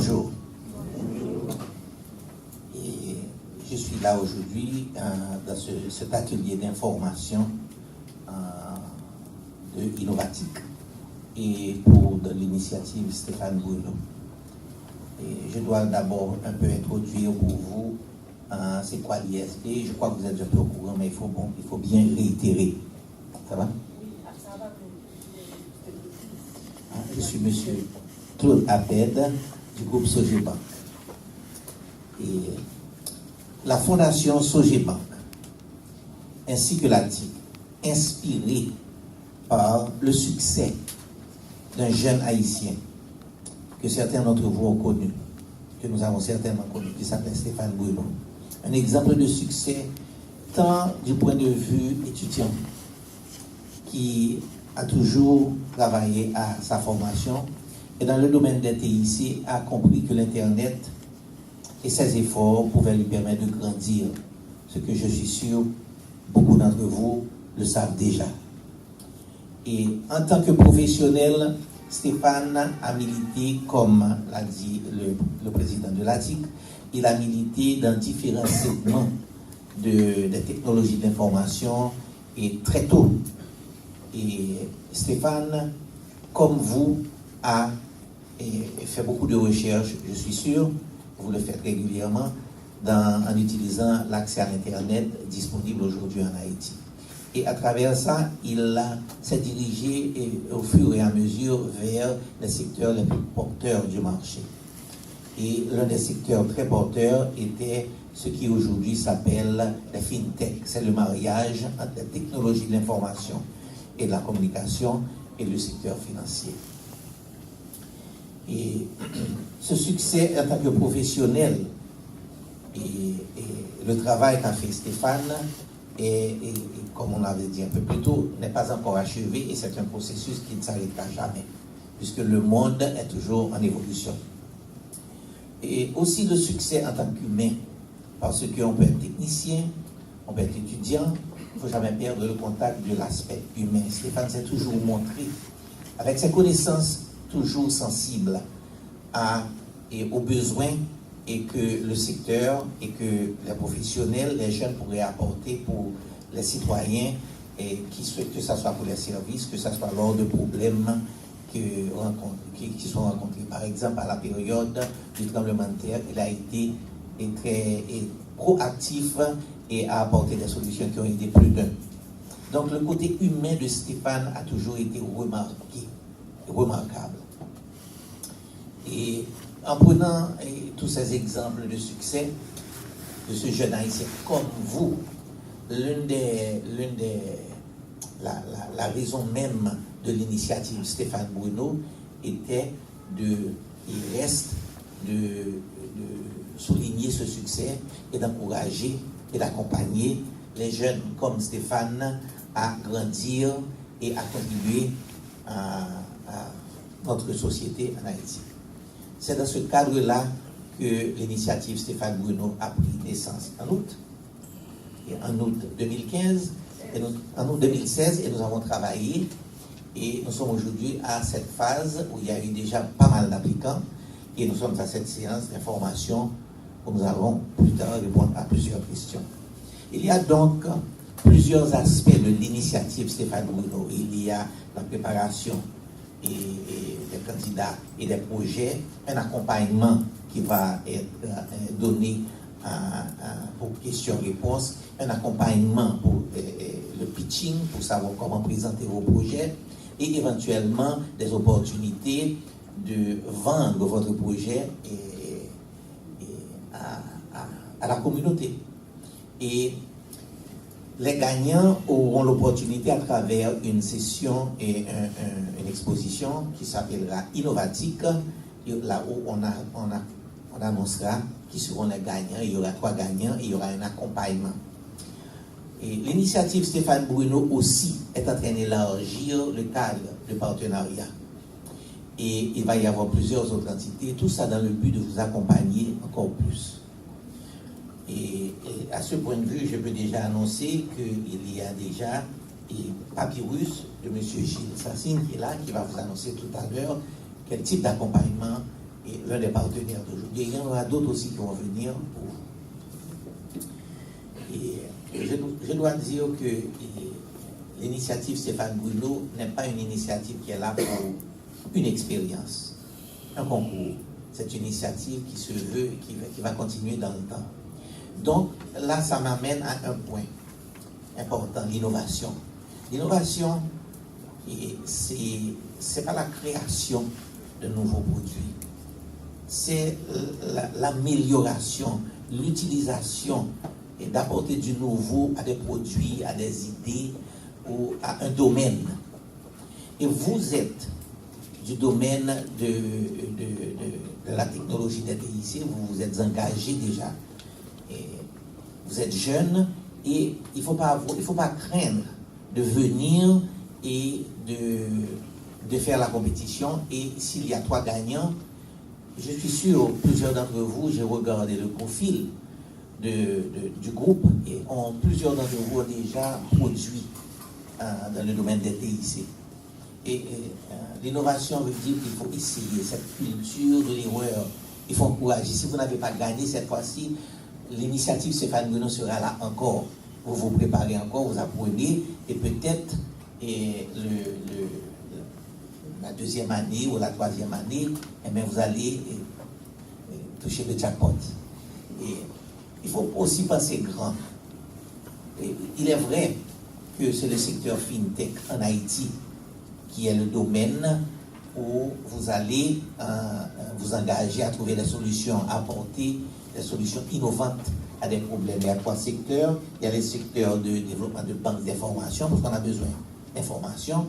Bonjour. Et je suis là aujourd'hui dans cet atelier d'information de Innovatique et pour de l'initiative Stéphane Bruno. Et je dois d'abord un peu introduire pour vous c'est quoi l'ISP. Je crois que vous êtes un peu au courant, mais il faut bien réitérer. Ça va? Je suis monsieur Claude Abed du groupe Sogebank. Et la fondation Sogebank ainsi que la TIC, inspirée par le succès d'un jeune haïtien que certains d'entre vous ont connu, que nous avons certainement connu, qui s'appelle Stéphane Bruno. Un exemple de succès tant du point de vue étudiant, qui a toujours travaillé à sa formation et dans le domaine des TIC a compris que l'Internet et ses efforts pouvaient lui permettre de grandir, ce que je suis sûr beaucoup d'entre vous le savent déjà. Et en tant que professionnel, Stéphane a milité, comme l'a dit le président de l'ATIC, il a milité dans différents segments des technologies d'information et très tôt. Et Stéphane, comme vous, a fait beaucoup de recherches, je suis sûr, vous le faites régulièrement, en utilisant l'accès à l'Internet disponible aujourd'hui en Haïti. Et à travers ça, il s'est dirigé au fur et à mesure vers les secteurs les plus porteurs du marché. Et l'un des secteurs très porteurs était ce qui aujourd'hui s'appelle les fintech. C'est le mariage entre la technologie de l'information et de la communication et le secteur financier. Et ce succès en tant que professionnel et le travail qu'a fait Stéphane, et comme on l'avait dit un peu plus tôt, n'est pas encore achevé et c'est un processus qui ne s'arrêtera jamais, puisque le monde est toujours en évolution. Et aussi le succès en tant qu'humain, parce qu'on peut être technicien, on peut être étudiant, il ne faut jamais perdre le contact de l'aspect humain. Stéphane s'est toujours montré, avec ses connaissances toujours sensibles aux besoins et que le secteur et que les professionnels, les jeunes pourraient apporter pour les citoyens, et que ce soit pour les services, que ce soit lors de problèmes qui sont rencontrés. Par exemple, à la période du tremblement de terre, il a été très proactif et a apporté des solutions qui ont aidé plus d'un. Donc le côté humain de Stéphane a toujours été remarquable. Et en prenant tous ces exemples de succès de ce jeune haïtien comme vous, la raison même de l'initiative Stéphane Bruno reste de souligner ce succès et d'encourager et d'accompagner les jeunes comme Stéphane à grandir et à contribuer à notre société en Haïti. C'est dans ce cadre-là que l'initiative Stéphane Bruno a pris naissance en août 2015, en août 2016, et nous avons travaillé, et nous sommes aujourd'hui à cette phase où il y a eu déjà pas mal d'applicants, et nous sommes à cette séance d'information où nous allons plus tard répondre à plusieurs questions. Il y a donc plusieurs aspects de l'initiative Stéphane Bruno. Il y a la préparation et des candidats et des projets, un accompagnement qui va être donné pour questions-réponses, un accompagnement pour le pitching, pour savoir comment présenter vos projets, et éventuellement des opportunités de vendre votre projet à la communauté. Et les gagnants auront l'opportunité à travers une session et une exposition qui s'appellera Innovatique, là où on annoncera qui seront les gagnants. Il y aura 3 gagnants et il y aura un accompagnement. Et l'initiative Stéphane Bruno aussi est en train d'élargir le cadre de partenariat. Et il va y avoir plusieurs autres entités, tout ça dans le but de vous accompagner encore plus. Et à ce point de vue, je peux déjà annoncer qu'il y a déjà Papyrus de M. Gilles Sassine qui est là, qui va vous annoncer tout à l'heure quel type d'accompagnement l'un des partenaires d'aujourd'hui. Il y en aura d'autres aussi qui vont venir. Et je dois dire que l'initiative Stéphane Bruno n'est pas une initiative qui est là pour une expérience, un concours. C'est une initiative qui se veut et qui va continuer dans le temps. Donc là, ça m'amène à un point important, l'innovation. L'innovation, c'est pas la création de nouveaux produits, c'est l'amélioration, l'utilisation et d'apporter du nouveau à des produits, à des idées ou à un domaine. Et vous êtes du domaine de la technologie des TIC, vous vous êtes engagé déjà, et vous êtes jeune, et il ne faut pas craindre de venir et de faire la compétition. Et s'il y a 3 gagnants, je suis sûr, plusieurs d'entre vous, j'ai regardé le profil du groupe, et plusieurs d'entre vous ont déjà produit dans le domaine des TIC. Et l'innovation veut dire qu'il faut essayer cette culture de l'erreur. Il faut encourager. Si vous n'avez pas gagné cette fois-ci, l'initiative Stéphane Bruno sera là encore. Vous vous préparez encore, vous apprenez, et peut-être la 2e année ou la 3e année, eh bien, vous allez toucher le jackpot. Et il faut aussi penser grand. Et il est vrai que c'est le secteur FinTech en Haïti qui est le domaine où vous allez vous engager à trouver des solutions, à apporter des solutions innovantes à des problèmes. Il y a 3 secteurs. Il y a les secteurs de développement de banques d'information, parce qu'on a besoin d'informations.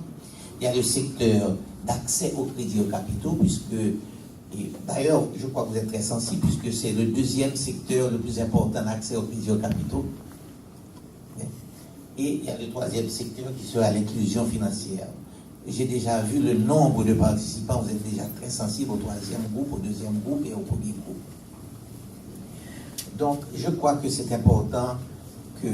Il y a le secteur d'accès au crédit aux capitaux, puisque, et d'ailleurs, je crois que vous êtes très sensible, puisque c'est le 2e secteur le plus important d'accès au crédit aux capitaux. Et il y a le 3e secteur qui sera l'inclusion financière. J'ai déjà vu le nombre de participants, vous êtes déjà très sensible au 3e groupe, au 2e groupe et au 1er groupe. Donc, je crois que c'est important que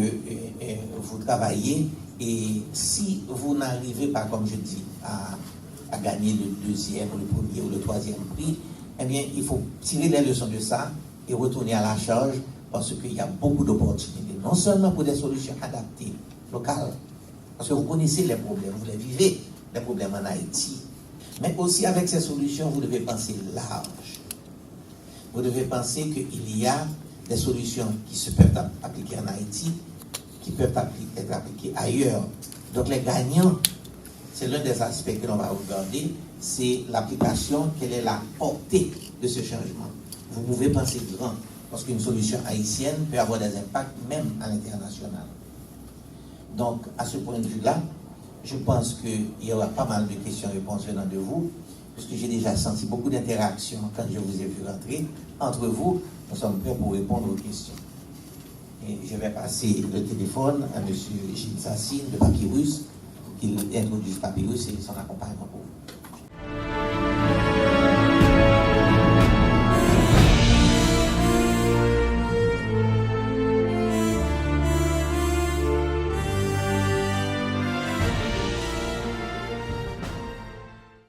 vous travaillez, et si vous n'arrivez pas, comme je dis, à gagner le 2e, le 1er ou le 3e prix, eh bien, il faut tirer les leçons de ça et retourner à la charge, parce qu'il y a beaucoup d'opportunités, non seulement pour des solutions adaptées, locales, parce que vous connaissez les problèmes, vous les vivez, les problèmes en Haïti, mais aussi avec ces solutions, vous devez penser large. Vous devez penser qu'il y a des solutions qui se peuvent appliquer en Haïti, qui peuvent être appliquées ailleurs. Donc les gagnants, c'est l'un des aspects que l'on va regarder, c'est l'application, quelle est la portée de ce changement. Vous pouvez penser grand, parce qu'une solution haïtienne peut avoir des impacts même à l'international. Donc à ce point de vue-là, je pense qu'il y aura pas mal de questions-réponses venant de vous, puisque j'ai déjà senti beaucoup d'interactions quand je vous ai vu rentrer. Entre vous, nous sommes prêts pour répondre aux questions. Et je vais passer le téléphone à M. Gilles Sassine de Papyrus, qui introduise Papyrus et son accompagnement pour vous.